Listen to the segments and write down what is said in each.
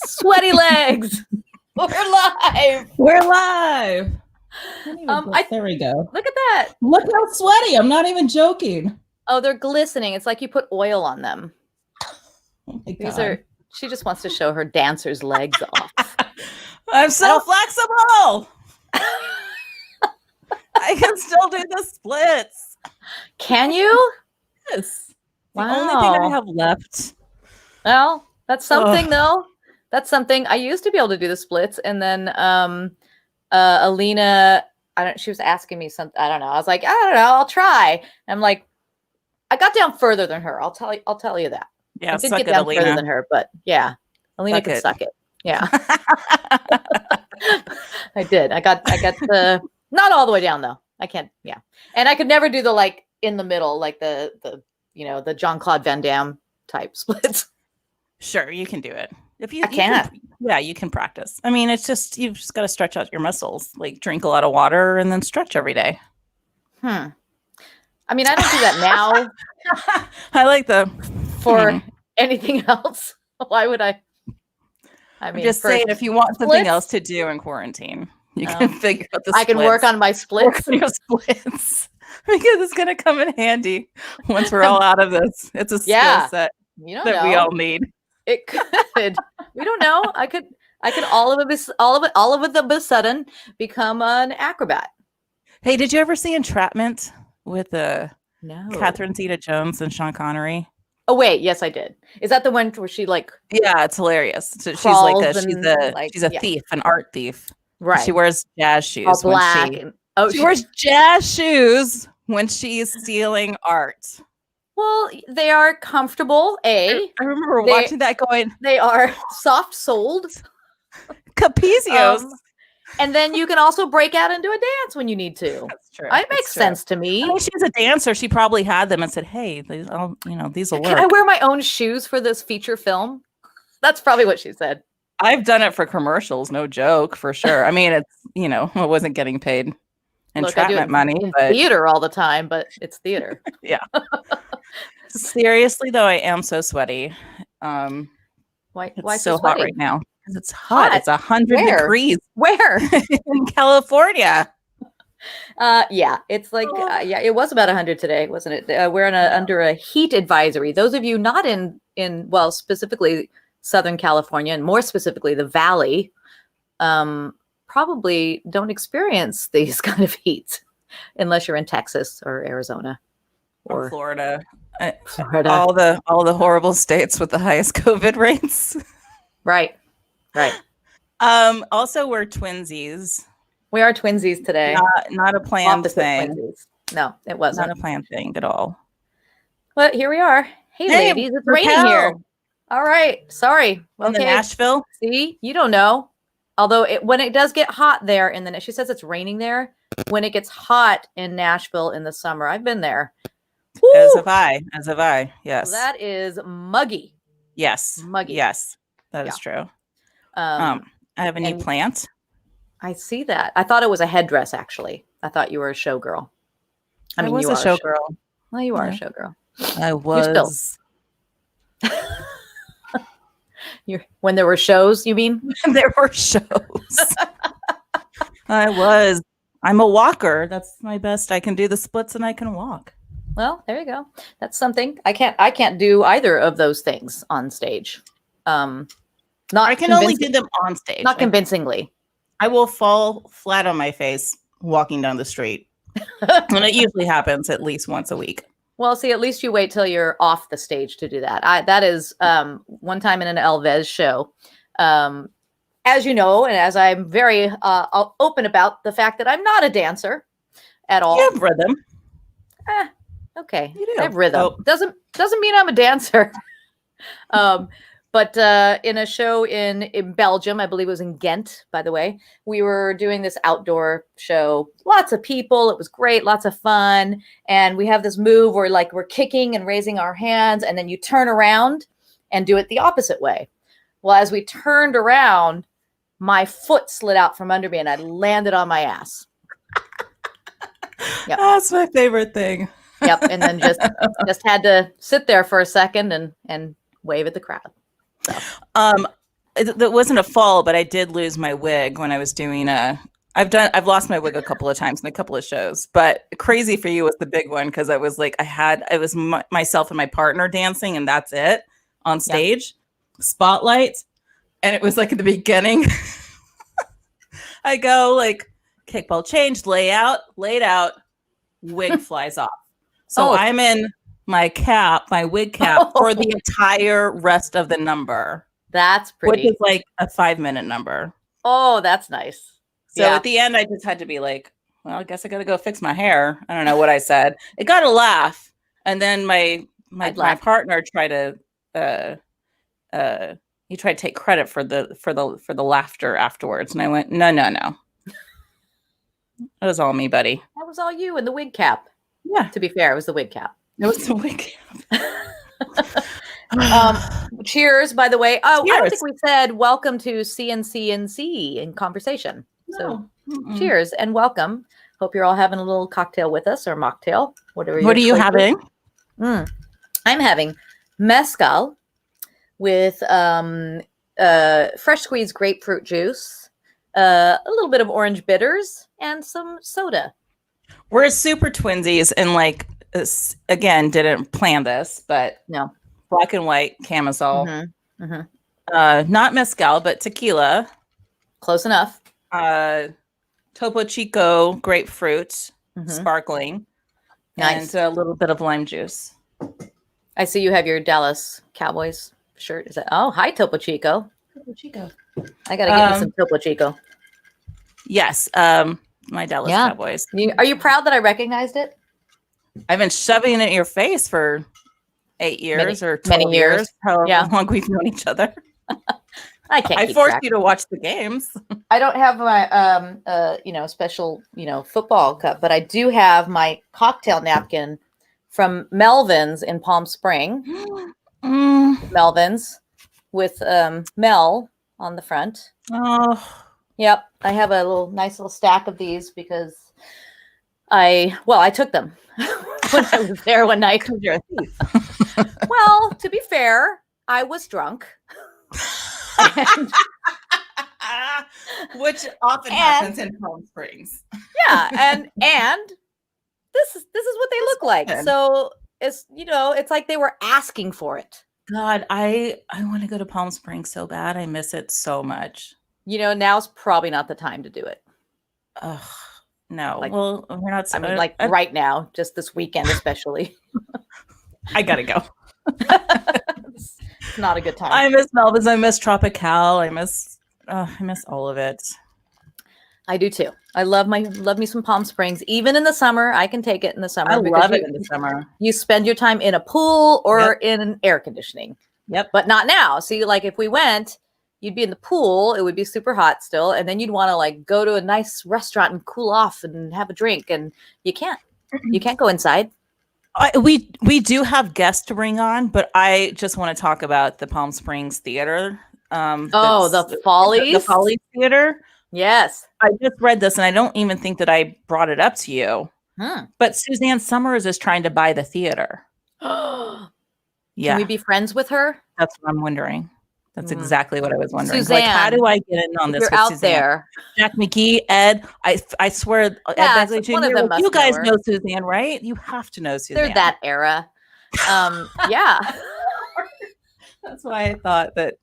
Sweaty legs. We're live. We're live. There we go. Look at that. Look how sweaty. I'm not even joking. Oh, they're glistening. It's like you put oil on them. Oh my God. She just wants to show her dancer's legs off. I'm so flexible. I can still do the splits. Can you? Yes. Wow. The only thing I have left. Well, that's something though. That's something. I used to be able to do the splits, and then Alina, she was asking me something. I don't know. I was like, I don't know, I'll try. And I'm like, I got down further than her. I'll tell you that. Yeah, I did get down further than her, but yeah, Alina could suck it. Yeah. I did. I got the not all the way down though. I can't. Yeah, and I could never do the like in the middle, like the the Jean-Claude Van Damme type splits. Sure, you can do it. If you, I can't. You can practice. I mean, it's just you've just got to stretch out your muscles. Like drink a lot of water and then stretch every day. I mean, I don't do that now. I like for anything else. Why would I? I mean, I'm just saying, if you want something else to do in quarantine, you can figure out the splits. I can work on my splits. Work on your splits. Because it's going to come in handy once we're all out of this. It's a skill set we all need. It could. We don't know. I could all of a sudden become an acrobat. Hey, did you ever see Entrapment with Catherine Zeta-Jones and Sean Connery? Oh wait, yes, I did. Is that the one where she like? Yeah, it's hilarious. So she's a thief, an art thief. Right. She wears jazz shoes. All black. She wears jazz shoes when she's stealing art. Well, they are comfortable. I remember watching that going. They are soft-soled. Capizzios. And then you can also break out and do a dance when you need to. That's true. It makes sense to me. I mean, she's a dancer. She probably had them and said, "Hey, these will work." Can I wear my own shoes for this feature film? That's probably what she said. I've done it for commercials, no joke, for sure. I mean, it's I wasn't getting paid entrapment money, but theater all the time, but it's theater. Yeah. Seriously though, I am so sweaty. Why it's so hot right now? Because it's hot. It's 100 degrees. Where? In California. Yeah, it's like it was about 100 today, wasn't it? We're under a heat advisory. Those of you not in specifically Southern California, and more specifically the Valley, probably don't experience these kind of heat unless you're in Texas or Arizona or Florida. All the horrible states with the highest COVID rates. Right. Also, we're twinsies. We are twinsies today. Not a planned thing. Twinsies. No, it wasn't. Not a planned thing at all. But here we are. Hey ladies, it's raining here. All right. Sorry. In the Nashville? See, you don't know. Although when it does get hot there she says it's raining there. When it gets hot in Nashville in the summer, I've been there. Woo! As have I. Yes. Well, that is muggy. Yes. Muggy. Yes. That is true. I have a new plant. I see that. I thought it was a headdress, actually. I thought you were a showgirl. I was a showgirl. Well, you are a showgirl. I was. When there were shows, you mean? When there were shows. I was. I'm a walker. That's my best. I can do the splits and I can walk. Well, there you go. That's something. I can't do either of those things on stage. I can only do them on stage. Not convincingly. I will fall flat on my face walking down the street. And it usually happens at least once a week. Well, see, at least you wait till you're off the stage to do that. That is one time in an Elvez show. As you know, and as I'm very open about the fact that I'm not a dancer at all. You have rhythm. Okay. You do. I have rhythm. Doesn't mean I'm a dancer. But in a show in Belgium, I believe it was in Ghent, by the way, we were doing this outdoor show. Lots of people. It was great. Lots of fun. And we have this move where we're kicking and raising our hands, and then you turn around and do it the opposite way. Well, as we turned around, my foot slid out from under me and I landed on my ass. Yep. That's my favorite thing. Yep. And then just had to sit there for a second and wave at the crowd. So. that wasn't a fall, but I did lose my wig when I was doing I've lost my wig a couple of times in a couple of shows, but crazy for you was the big one because I was like, it was myself and my partner dancing, and that's it on stage, spotlight, and it was like at the beginning. I go like kickball change, laid out, wig flies off. So I'm in my wig cap for the entire rest of the number. That's pretty. Which is like a 5-minute number. Oh, that's nice. So at the end, I just had to be like, well, I guess I got to go fix my hair. I don't know what I said. It got a laugh. And then my partner tried to, he tried to take credit for the laughter afterwards. And I went, no. It was all me, buddy. That was all you and the wig cap. Yeah. To be fair, it was the wig cap. It was the wig cap. Cheers, by the way. Oh, cheers. I don't think we said welcome to C&C in conversation. No. So cheers and welcome. Hope you're all having a little cocktail with us or mocktail, whatever. What are you having? I'm having mezcal with fresh squeezed grapefruit juice, a little bit of orange bitters, and some soda. We're super twinsies and like, again, didn't plan this, but no. Black and white camisole. Not mezcal, but tequila. Close enough. Topo Chico grapefruit, sparkling. Nice. And a little bit of lime juice. I see you have your Dallas Cowboys shirt. Is that? Oh, hi, Topo Chico. Topo Chico. I got to get me some Topo Chico. Yes. My Dallas Cowboys. Are you proud that I recognized it? I've been shoving it in your face for 8 years or 12 years. However long we've known each other. I forced you to watch the games. I don't have my special football cup, but I do have my cocktail napkin from Melvin's in Palm Springs. Melvin's with Mel on the front. Oh, yep. I have a nice little stack of these because I took them when I was there one night. Because you're a thief. Well, to be fair, I was drunk. Which often happens in Palm Springs. Yeah, and this is what they look like. So it's like they were asking for it. God, I want to go to Palm Springs so bad. I miss it so much. Now's probably not the time to do it. Ugh, no. Well, we're not. I mean, right now, just this weekend, especially. I gotta go. It's not a good time. I miss Melvin's. I miss Tropical. I miss all of it. I do too. I love me some Palm Springs. Even in the summer, I can take it in the summer. I love it in the summer. You spend your time in a pool or in an air conditioning. Yep. But not now. See, like if we went, you'd be in the pool. It would be super hot still, and then you'd want to go to a nice restaurant and cool off and have a drink, and you can't. You can't go inside. We do have guests to bring on, but I just want to talk about the Palm Springs Theater. The Follies? The Follies Theater. Yes. I just read this, and I don't even think that I brought it up to you. But Suzanne Summers is trying to buy the theater. Yeah. Can we be friends with her? That's what I'm wondering. That's exactly what I was wondering. Suzanne, how do I get in on this? You're out Suzanne? There. Jack McGee, Ed. I swear, Ed one of them you guys know Suzanne, right? You have to know Suzanne. They're that era. Yeah. That's why I thought that.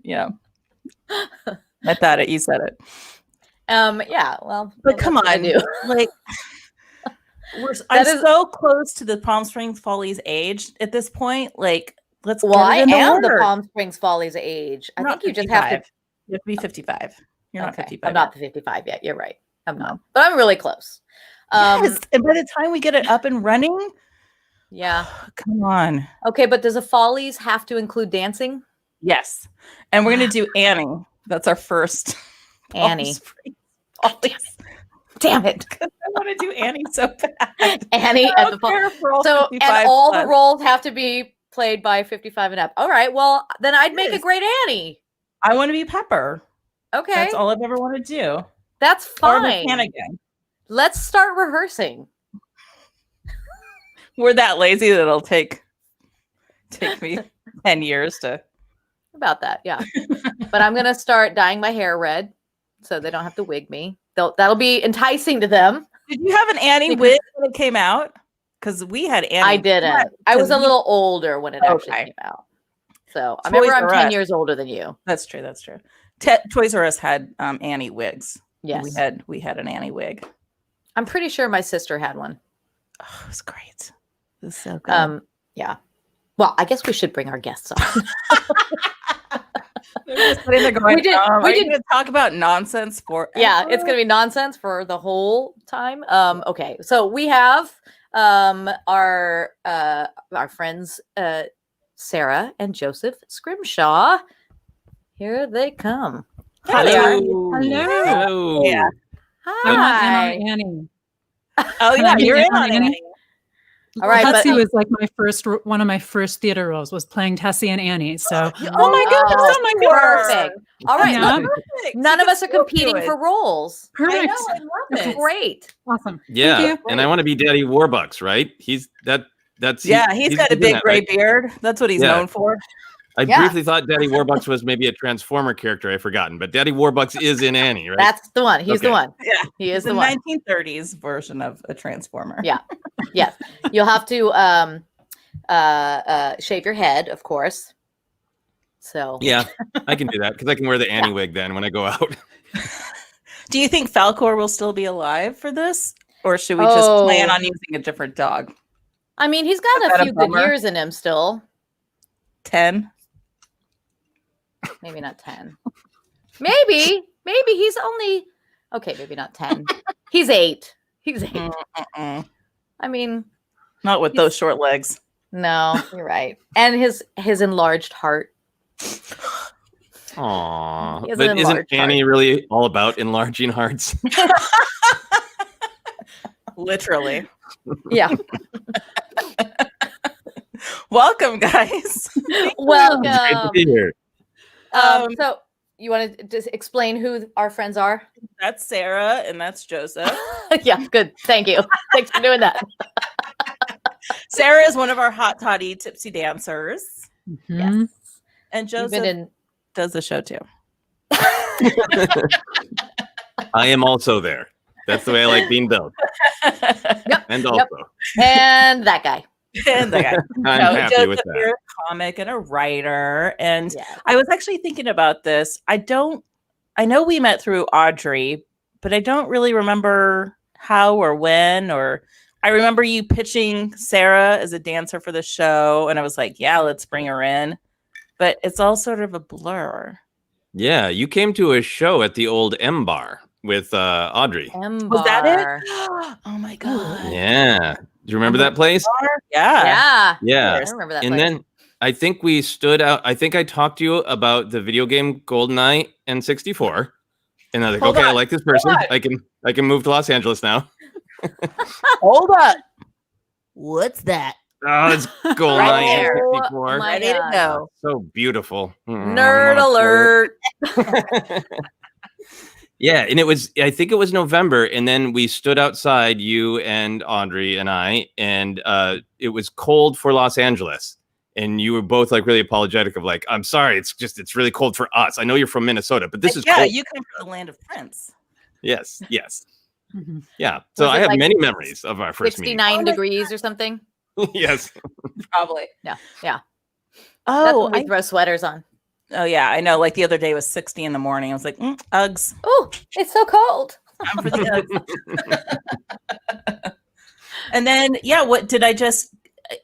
I thought it. You said it. Yeah. Well, but come on, I'm so close to the Palm Springs Follies age at this point. Let's. Well, I am the Palm Springs Follies age. I think you just have to. You have to be 55. You're not 55. I'm not 55 yet. You're right. I'm not, but I'm really close. Yes. And by the time we get it up and running, yeah. Come on. Okay, but does a Follies have to include dancing? Yes, and we're gonna do Annie. That's our first Annie. Damn it! I want to do Annie so bad. Annie at the and all the roles have to be played by 55 and up. All right. Well, then I'd make a great Annie. I want to be Pepper. Okay. That's all I've ever wanted to do. That's fine. Or Hannigan. Let's start rehearsing. We're that lazy that it'll take me 10 years to. About that, yeah. But I'm gonna start dyeing my hair red, so they don't have to wig me. That'll be enticing to them. Did you have an Annie wig when it came out? Because we had Annie. I didn't. I was a little older when it actually came out. So I remember I'm 10 years older than you. That's true. That's true. Toys R Us had Annie wigs. Yes, we had an Annie wig. I'm pretty sure my sister had one. Oh, it was great. It was so good. Yeah. Well, I guess we should bring our guests on. We didn't talk about nonsense for. Yeah, it's gonna be nonsense for the whole time. Okay, so we have our friends Sara and Joseph Scrimshaw. Here they come. Hello. Hello. Yeah. Hi. I'm in on Annie. Oh yeah, you're in on Annie. All right, Tessie was like one of my first theater roles was playing Tessie and Annie. So, oh my goodness, oh my goodness. Perfect. All right, Yeah. look, none of us are competing for roles. Perfect. I know, I love it. Great. Awesome. Yeah, Thank you. and I want to be Daddy Warbucks, right? He's got a big gray beard. That's what he's known for. I briefly thought Daddy Warbucks was maybe a Transformer character I've forgotten, but Daddy Warbucks is in Annie, right? That's the one. He's the one. Yeah, he is the one. 1930s version of a Transformer. Yeah, yes. You'll have to shave your head, of course. So yeah, I can do that because I can wear the Annie wig then when I go out. Do you think Falcor will still be alive for this, or should we just plan on using a different dog? I mean, he's got a few good years in him still. 10. Maybe not 10. Maybe he's only okay. Maybe not 10. He's 8. He's 8. I mean, not with those short legs. No, you're right. And his enlarged heart. Aww, but isn't Annie really all about enlarging hearts? Literally. Yeah. Welcome, guys. Welcome. Great to be here. So you want to just explain who our friends are? That's Sara and that's Joseph. Yeah, good. Thank you. Thanks for doing that. Sara is one of our hot toddy tipsy dancers. Mm-hmm. Yes. And Joseph does the show too. I am also there. That's the way I like being billed. Yep. And also. And that guy. And the guy. I'm happy with that. You're a comic and a writer. And I was actually thinking about this. I know we met through Audrey, but I don't really remember how or when, or I remember you pitching Sara as a dancer for the show. And I was like, yeah, let's bring her in. But it's all sort of a blur. Yeah, you came to a show at the old M Bar with Audrey. Was that it? Oh my God. Yeah. Do you remember that place? Yeah. Yeah. I remember that and place. Then I think we stood out. I think I talked to you about the video game GoldenEye N64. And I was like, okay, I like this person. I can move to Los Angeles now. Hold up. What's that? Oh, it's GoldenEye N64. I didn't know. So beautiful. Nerd alert. Yeah, and I think it was November, and then we stood outside, you and Audrey and I, and it was cold for Los Angeles, and you were both like really apologetic of like, I'm sorry, it's really cold for us. I know you're from Minnesota, but this is cold. You come from the land of Prince. Yes. Mm-hmm. Yeah, so I have like many memories of our first 69 degrees or something. Yes, probably. Yeah. Oh, that's when we throw sweaters on. Oh yeah, I know. Like the other day was 60 in the morning. I was like, Uggs. Oh, it's so cold. I'm for the Uggs. And then, what did I just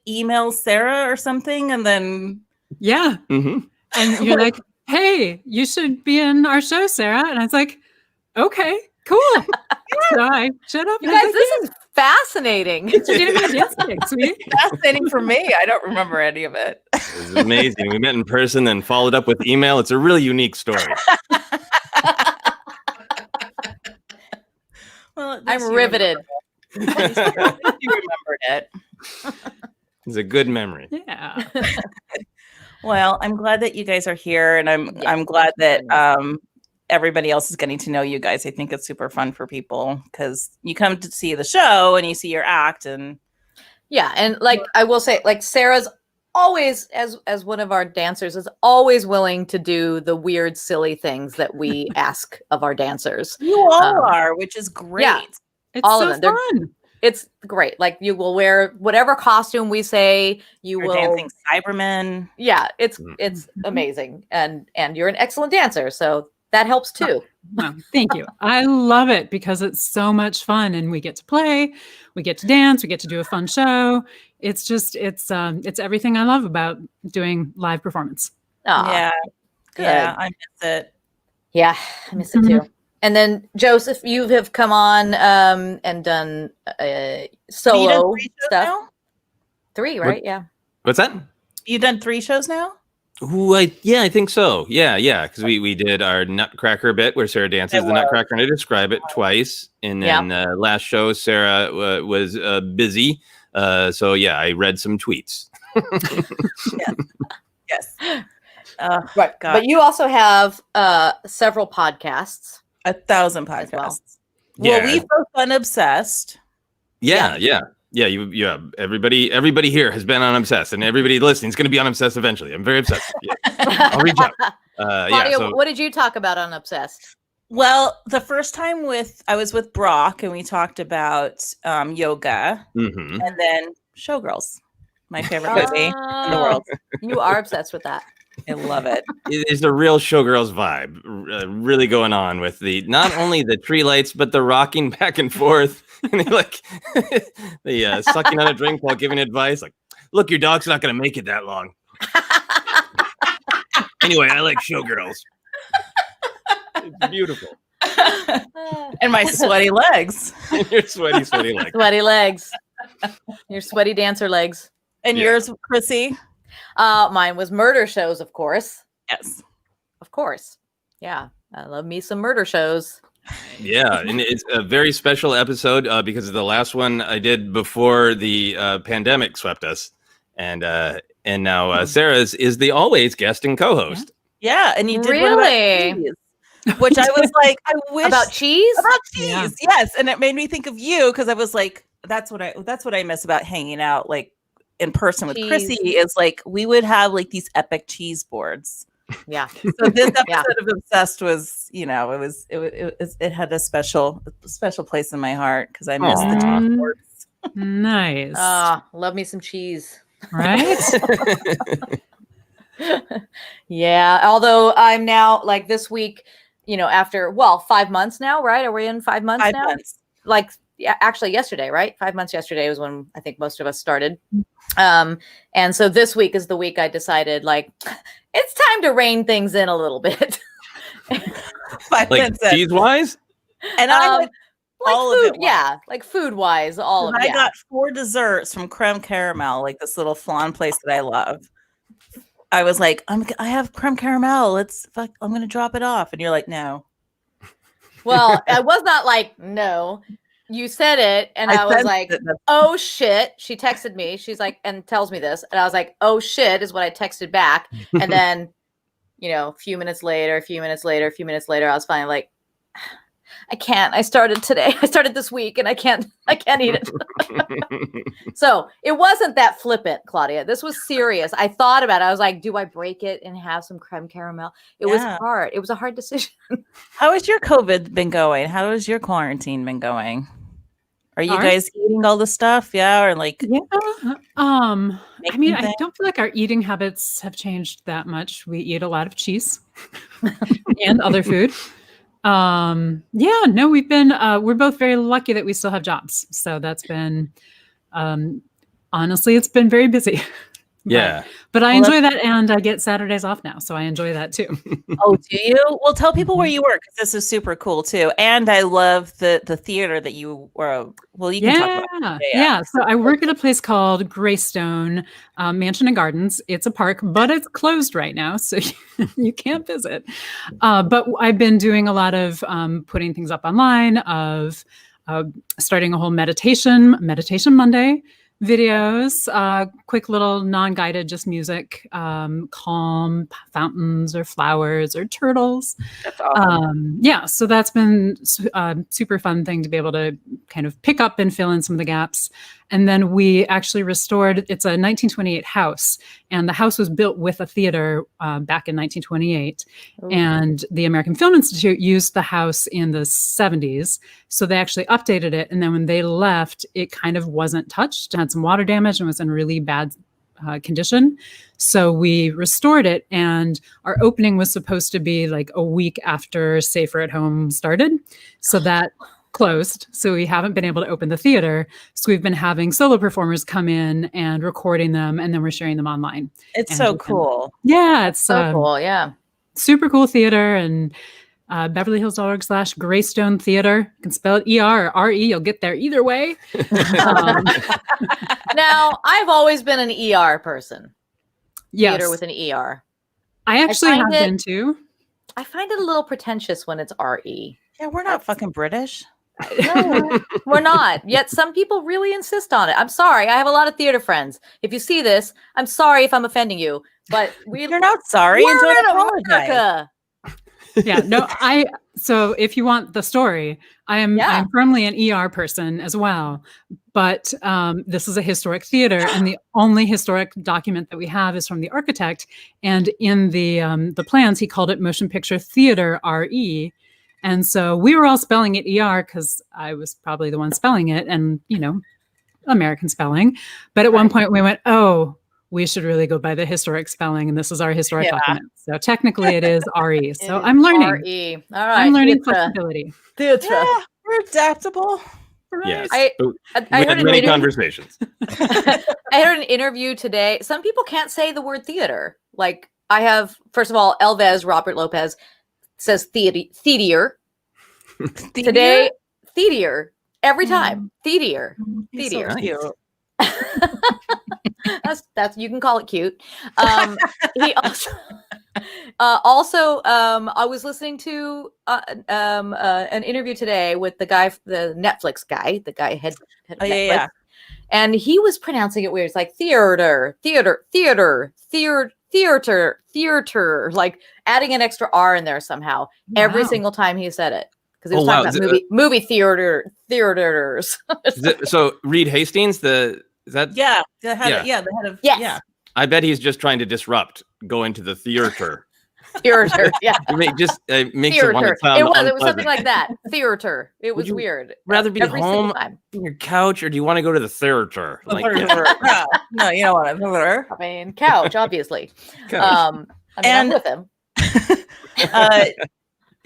email Sara or something? And then and you're like, hey, you should be in our show, Sara. And I was like, okay, cool. So I shut up. You guys, this is fascinating. Fascinating for me. I don't remember any of it. It was amazing. We met in person and followed up with email. It's a really unique story. Well, I'm riveted. You remembered it. It's a good memory. Yeah. Well, I'm glad that you guys are here, and I'm glad that everybody else is getting to know you guys. I think it's super fun for people because you come to see the show and you see your act, and and like I will say, like Sara's always, as one of our dancers, is always willing to do the weird, silly things that we ask of our dancers. You all are, which is great. Yeah. It's All so of them. fun. It's great. Like you will wear whatever costume we say. You're will dancing Cybermen. Yeah, it's amazing, and you're an excellent dancer, so that helps too. Well, thank you. I love it because it's so much fun, and we get to play, we get to dance, we get to do a fun show. It's just it's everything I love about doing live performance. Aw, Yeah. good. Yeah, I miss it. Yeah, I miss it too. And then Joseph, you have come on and done Have you done solo 3 shows stuff. now? 3, right? Yeah. What's that? You've done 3 shows now? Ooh, I think so. Yeah, because we did our Nutcracker bit where Sarah dances the Nutcracker and I describe it twice. And then last show, Sarah was busy. So yeah, I read some tweets. Yes. Right. God. But you also have several podcasts. 1,000 As podcasts. well. Well, we've both been obsessed. Yeah. Everybody here has been on Obsessed, and everybody listening is going to be on Obsessed eventually. I'm very obsessed. Yeah. I'll reach out. Claudia, what did you talk about on Obsessed? Well, the first time I was with Brock, and we talked about yoga, Mm-hmm. and then Showgirls, my favorite movie in the world. You are obsessed with that. I love it. It's a real Showgirls vibe, really going on with not only the tree lights, but the rocking back and forth, and they sucking on a drink while giving advice. Like, look, your dog's not going to make it that long. Anyway, I like Showgirls. It's beautiful. And my sweaty legs. Your sweaty legs. Sweaty legs. Your sweaty dancer legs. And yours, Chrissy? Mine was murder shows, of course. Yes. Of course. Yeah. I love me some murder shows. Yeah, and it's a very special episode because the last one I did before the pandemic swept us, and now Sarah's is the always guest and co-host. Yeah, and you did one Really? about cheese, which I was like, I wish About cheese? about cheese. Yeah. Yes, and it made me think of you because I was like, that's what I miss about hanging out like in person with Cheese. Chrissy is like we would have like these epic cheese boards. Yeah. So this episode of Obsessed was, it had a special place in my heart because I missed the Aw. cheese boards. Nice. Love me some cheese. Right? Yeah. Although I'm now like this week, after 5 months now, right? Are we in 5 months 5 now? months. Like, yeah, actually yesterday, right? 5 months yesterday was when I think most of us started. And so this week is the week I decided like it's time to rein things in a little bit. 5 Like months in. cheese wise? And I like all of food, it once. yeah, like food wise, all of I it. got 4 desserts from Creme Caramel, like this little flan place that I love. I was like, I have creme caramel. I'm going to drop it off. And you're like, no. Well, I was not like, no. You said it, and I was sensed like, it. oh shit. She texted me. She's like, and tells me this. And I was like, oh shit is what I texted back. And then, a few minutes later, I was finally like, I can't. I started today. I started this week and I can't eat it. So it wasn't that flippant, Claudia. This was serious. I thought about it. I was like, do I break it and have some creme caramel? It was hard. It was a hard decision. How has your COVID been going? How has your quarantine been going? Are you guys eating all the stuff? Yeah. Or like, Yeah. I mean, I things? don't feel like our eating habits have changed that much. We eat a lot of cheese and other food. We've been, we're both very lucky that we still have jobs. So that's been, honestly, it's been very busy. Yeah. But I enjoy that, and I get Saturdays off now, so I enjoy that too. Oh, do you? Well, tell people where you work, because this is super cool too. And I love the theater that you were. Well, you can talk about it. Yeah. So I work at a place called Greystone Mansion and Gardens. It's a park, but it's closed right now, so you can't visit. But I've been doing a lot of putting things up online, of starting a whole meditation Monday videos, quick little non-guided, just music, calm fountains or flowers or turtles. That's awesome. So that's been a super fun thing to be able to kind of pick up and fill in some of the gaps. And then we actually restored, it's a 1928 house, and the house was built with a theater back in 1928. Ooh. And the American Film Institute used the house in the 70s. So they actually updated it. And then when they left, it kind of wasn't touched, had some water damage and was in really bad condition. So we restored it, and our opening was supposed to be like a week after Safer at Home started. So that closed. So we haven't been able to open the theater. So we've been having solo performers come in and recording them, and then we're sharing them online. It's And so we can- cool. Yeah, it's So cool. Yeah. super cool theater, and BeverlyHills.org/Greystone Theater. You can spell it ER or RE. You'll get there either way. Now, I've always been an ER person. Yes, Theater with an ER. I actually find have it- been too. I find it a little pretentious when it's RE. Yeah, we're not fucking British. No, we're not. Yet some people really insist on it. I'm sorry. I have a lot of theater friends. If you see this, I'm sorry if I'm offending you. But You're not sorry. we're Enjoy in the holiday. America. Yeah, no, so if you want the story, I'm firmly an ER person as well. But this is a historic theater, and the only historic document that we have is from the architect. And in the plans, he called it Motion Picture Theater RE. And so we were all spelling it ER because I was probably the one spelling it, and American spelling. But at one point we went, oh, we should really go by the historic spelling, and this is our historic document. So technically it is RE. So I'm learning. RE. All right. I'm learning Theatre. flexibility. Theatre. Yeah, we're adaptable. Yes. I we heard had an many interview- conversations. I heard an interview today. Some people can't say the word theater. Like I have, first of all, Elvez Robert Lopez says theater. Today, theater. Every time. Theater. Theater. So cute. That's you can call it cute. He also I was listening to an interview today with the guy, the Netflix guy, the guy head of Netflix, and he was pronouncing it weird. It's like theater, like adding an extra R in there somehow every single time he said it. Because he was talking about movie theaters. So Reed Hastings, is that? Yeah, the head of Yes. I bet he's just trying to disrupt going to the theater. Theater, yeah. Makes it want to Theater. sound It was unpleasant. something like that. Theater. It was you weird. rather be Every single home time. on your couch, or do you want to go to the theater? Like, No, you know what I'm I mean, couch, obviously. couch. I'm with him.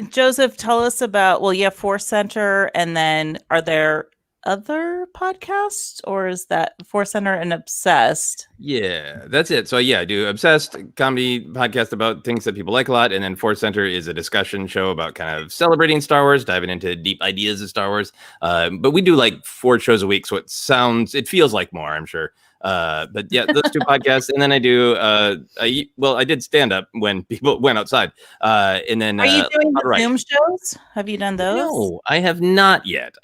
Joseph, tell us about, you have Force Center, and then are there other podcasts, or is that Force Center and Obsessed? Yeah, that's it. So I do Obsessed comedy podcast about things that people like a lot, and then Force Center is a discussion show about kind of celebrating Star Wars, diving into deep ideas of Star Wars. But we do like 4 shows a week, so it feels like more, I'm sure. But yeah, those 2 podcasts, and then I do I did stand up when people went outside, and then are you doing the Zoom shows? Have you done those? No, I have not yet.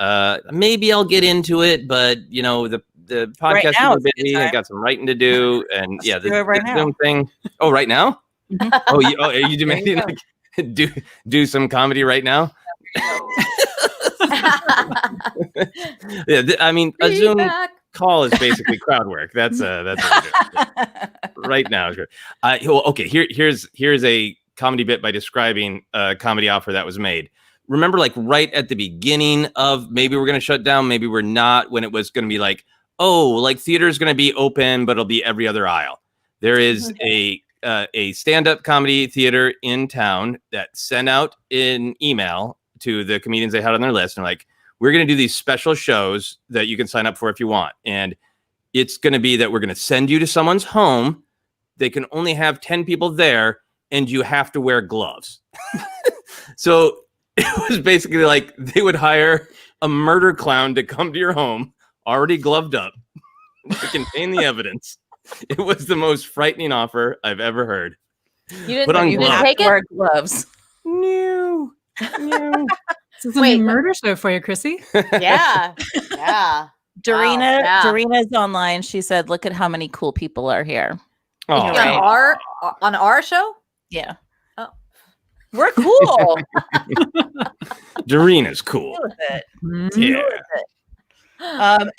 Maybe I'll get into it, but the podcast now is a bit busy. I got some writing to do, and do it right now. Zoom thing. Oh, right now? Are you demanding do some comedy right now? Yeah, I mean, a Zoom call is basically crowd work. That's what we're doing right now. Okay, here's a comedy bit by describing a comedy offer that was made. Remember, like right at the beginning of maybe we're going to shut down, maybe we're not, when it was going to be like, like theater is going to be open, but it'll be every other aisle. There is a stand-up comedy theater in town that sent out an email to the comedians they had on their list, and like, we're going to do these special shows that you can sign up for if you want. And it's going to be that we're going to send you to someone's home. They can only have 10 people there, and you have to wear gloves. So it was basically like they would hire a murder clown to come to your home, already gloved up, to contain the evidence. It was the most frightening offer I've ever heard. You didn't take it? Wear gloves. No. This is a new murder show for you, Chrissy. Yeah. Dorina's online. She said, "Look at how many cool people are here." Oh, Right. On our show? Yeah. Oh. We're cool. Dorina's cool. Deal with it. Yeah.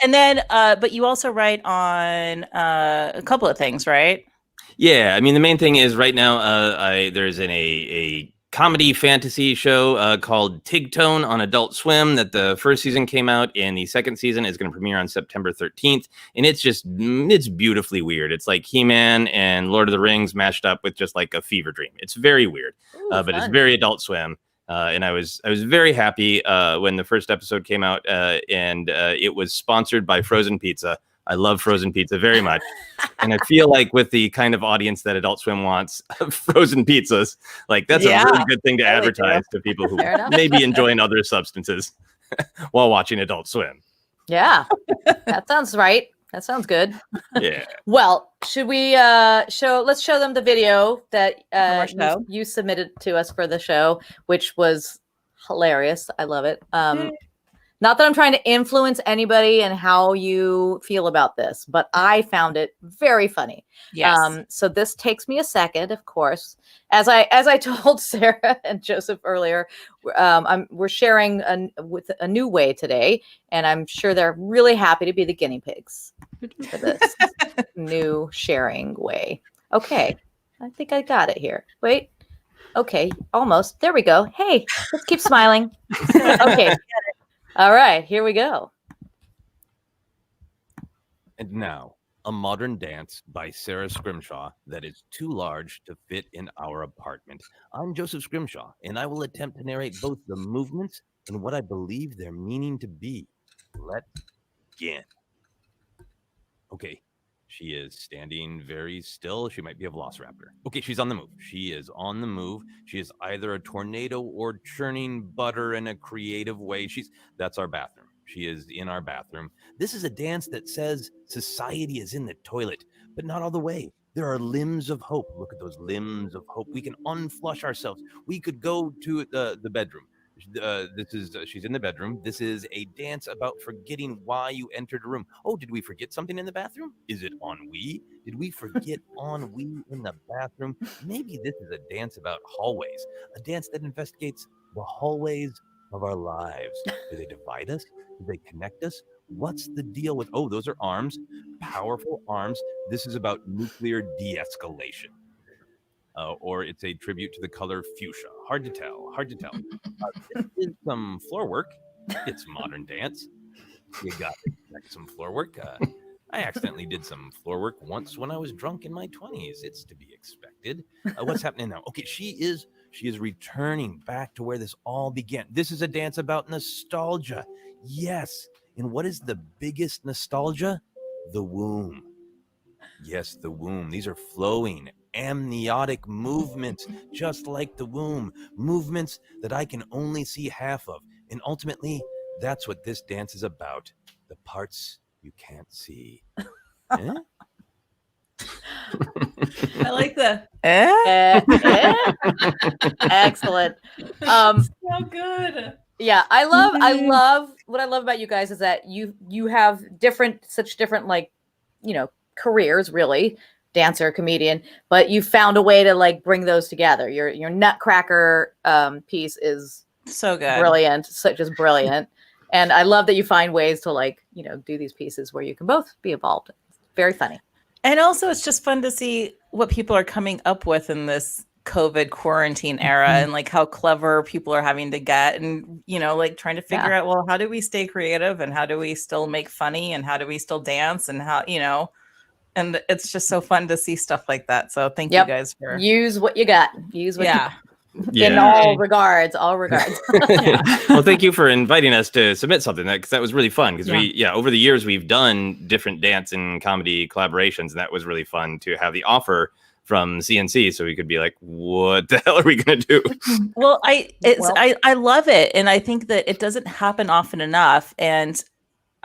And then, but you also write on a couple of things, right? Yeah, I mean, the main thing is right now, there's a comedy fantasy show called Tigtone on Adult Swim that the first season came out, and the second season is going to premiere on September 13th. And it's beautifully weird. It's like He-Man and Lord of the Rings mashed up with just like a fever dream. It's very weird, but it's very Adult Swim. And I was very happy when the first episode came out, and it was sponsored by Frozen Pizza. I love frozen pizza very much. And I feel like with the kind of audience that Adult Swim wants, frozen pizzas, like that's a really good thing to advertise to people who may be enjoying other substances while watching Adult Swim. Yeah, that sounds right. That sounds good. Yeah. Well, should we let's show them the video that you submitted to us for the show, which was hilarious. I love it. Not that I'm trying to influence anybody and how you feel about this, but I found it very funny. Yes. So this takes me a second, of course. As I told Sarah and Joseph earlier, we're sharing with a new way today, and I'm sure they're really happy to be the guinea pigs for this new sharing way. Okay, I think I got it here. Wait. Okay, almost. There we go. Hey, let's keep smiling. Okay. All right, here we go. And now, a modern dance by Sara Scrimshaw that is too large to fit in our apartment. I'm Joseph Scrimshaw, and I will attempt to narrate both the movements and what I believe their meaning to be. Let's begin. Okay, she is standing very still. She might be a velociraptor. Okay, she's on the move. She is on the move. She is either a tornado or churning butter in a creative way. That's our bathroom. She is in our bathroom. This is a dance that says society is in the toilet, but not all the way. There are limbs of hope. Look at those limbs of hope. We can unflush ourselves. We could go to the bedroom. She's in the bedroom. This is a dance about forgetting why you entered a room. Oh, did we forget something in the bathroom? Is it ennui? Did we forget ennui in the bathroom? Maybe this is a dance about hallways, a dance that investigates the hallways of our lives. Do they divide us? Do they connect us? What's the deal with, oh, those are arms, powerful arms. This is about nuclear de-escalation. Or it's a tribute to the color fuchsia. Hard to tell. This is some floor work. It's modern dance. You got some floor work. I accidentally did some floor work once when I was drunk in my 20s. It's to be expected. What's happening now? Okay, she is returning back to where this all began. This is a dance about nostalgia. Yes. And what is the biggest nostalgia? The womb. Yes, the womb. These are flowing, amniotic movements, just like the womb. Movements that I can only see half of. And ultimately, that's what this dance is about. The parts you can't see. Eh? I like the Excellent. so good. Yeah, I love what I love about you guys is that you have such different like, careers, really, dancer, comedian, but you found a way to like bring those together. Your Nutcracker piece is so good, brilliant, just brilliant. And I love that you find ways to like, do these pieces where you can both be involved. It's very funny. And also it's just fun to see what people are coming up with in this COVID quarantine era and like how clever people are having to get and, like trying to figure out, well, how do we stay creative and how do we still make funny and how do we still dance and how, and it's just so fun to see stuff like that. So thank you guys for use what you got. Use what Yeah. In all regards. Well, thank you for inviting us to submit something because that was really fun because over the years we've done different dance and comedy collaborations and that was really fun to have the offer from C&C so we could be like, what the hell are we going to do? Well, I love it. And I think that it doesn't happen often enough. And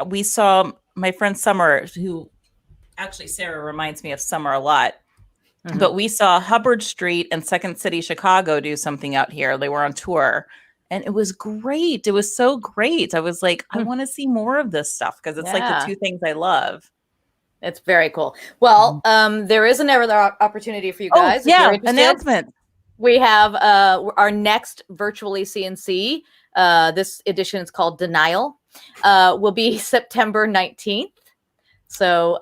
we saw my friend Summer, who actually Sarah reminds me of Summer a lot. Mm-hmm. But we saw Hubbard Street and Second City Chicago do something out here. They were on tour and it was great. It was so great. I was like, I want to see more of this stuff because it's like the two things I love. It's very cool. Well, there is another opportunity for you guys. Announcement. We have our next virtually C&C. This edition is called Denial. will be September 19th. So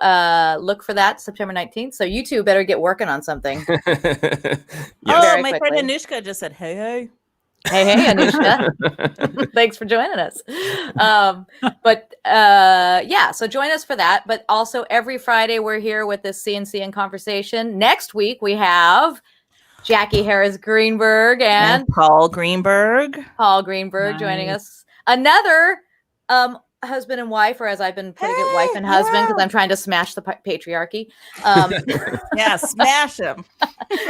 look for that, September 19th. So you two better get working on something. Yes. Oh, Very my friend quickly. Anushka just said, hey, hey. Hey, Anushka. Thanks for joining us. Yeah, so join us for that. But also every Friday we're here with this CNC in Conversation. Next week we have Jackie Harris Greenberg and Paul Greenberg. Paul Greenberg joining us. Another husband and wife, or as I've been putting it, wife and husband, because I'm trying to smash the patriarchy. Yeah, smash him.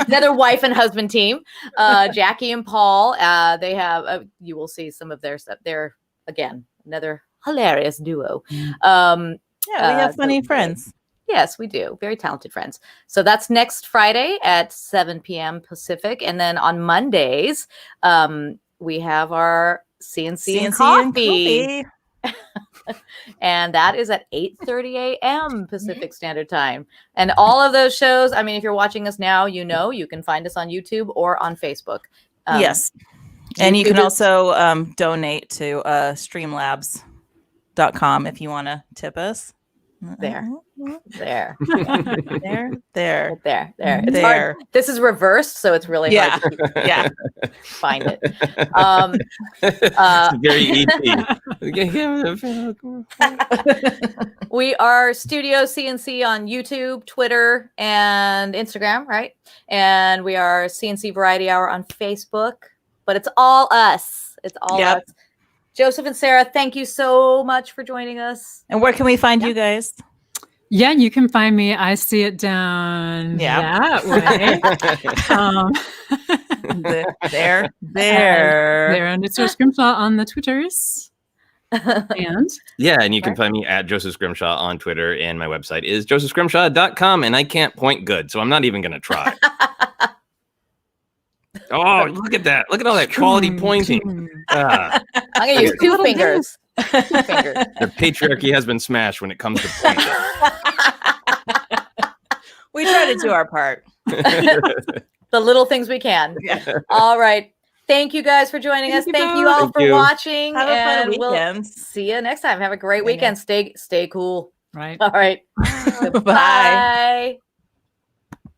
Another wife and husband team, Jackie and Paul. They have, you will see some of their stuff. They're, again, another hilarious duo. Yeah, we have funny friends. Yes, we do. Very talented friends. So that's next Friday at 7 p.m. Pacific. And then on Mondays, we have our CNC and coffee. And that is at 8:30 a.m. Pacific Standard Time. And all of those shows, I mean, if you're watching us now, you know, you can find us on YouTube or on Facebook. Yes. And you can also donate to streamlabs.com if you want to tip us. There. There. It's hard. This is reversed, so it's really hard to find it. It's very ET. We are Studio C&C on YouTube, Twitter, and Instagram, right? And we are CNC Variety Hour on Facebook. But it's all us. It's all us. Joseph and Sarah, thank you so much for joining us. And where can we find you guys? Yeah, you can find me. I see it down that way. There. There, and it's Scrimshaw on the Twitters. And you can find me at Joseph Scrimshaw on Twitter, and my website is josephscrimshaw.com, and I can't point good, so I'm not even going to try. Oh, look at that. Look at all that quality pointing. I'm going to use two fingers. The patriarchy has been smashed when it comes to pointing. We try to do our part. The little things we can. Yeah. All right. Thank you guys for joining us. Thank you all for watching. Have a fun weekend. We'll see you next time. Have a great weekend. Stay cool. Right. All right. Bye.